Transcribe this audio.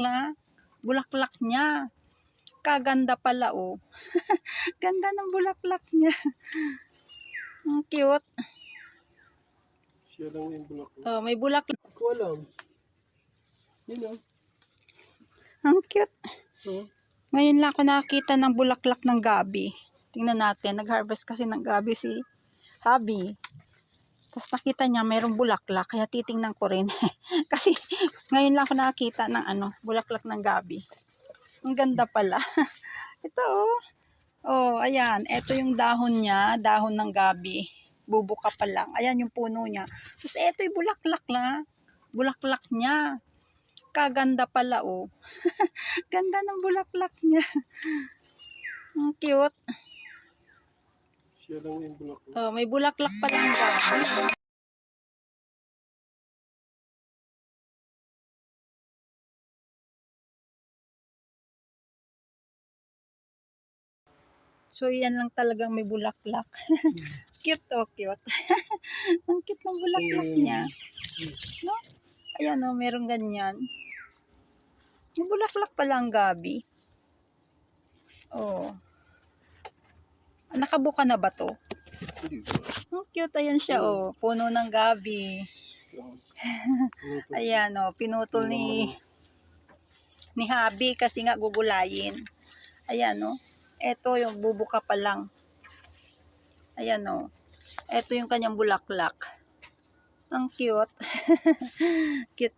na. Bulaklak niya. Kaganda pala, oh. Ganda ng bulaklak niya. Ang cute. Siya lang yung bulaklak. Oh, may bulaklak. Ako alam. Yun o. Ang cute. Oh. Ngayon lang ako nakakita ng bulaklak ng gabi. Tingnan natin. Nag-harvest kasi ng gabi si Habi. Tapos nakita niya mayroong bulaklak. Kaya titingnan ko rin. Kasi ngayon lang ako nakakita ng bulaklak ng gabi. Ang ganda pala. Ito oh. Oh, ayan. Ito yung dahon niya. Dahon ng gabi. Bubuka pa lang. Ayan yung puno niya. Tapos ito yung bulaklak na. Bulaklak niya. Kaganda pala, oh. Ganda ng bulaklak niya. Ang cute. Siya lang yung bulaklak. Oh, may bulaklak pala ang gabi. So, yan lang talagang may bulaklak. Cute, oh, cute. Ang cute ng bulaklak niya. No? Ayan, oh, merong ganyan. May bulaklak pala ang gabi. Oh. Nakabuka na ba to? Ang cute, ayan siya, oh. Puno ng gabi. Ayan, oh, pinutol ni Habi kasi nga gugulayin. Ayan, oh. Ito yung bubuka pa lang. Ayan, oh. Ito yung kanyang bulaklak. Ang cute. Cute, cute.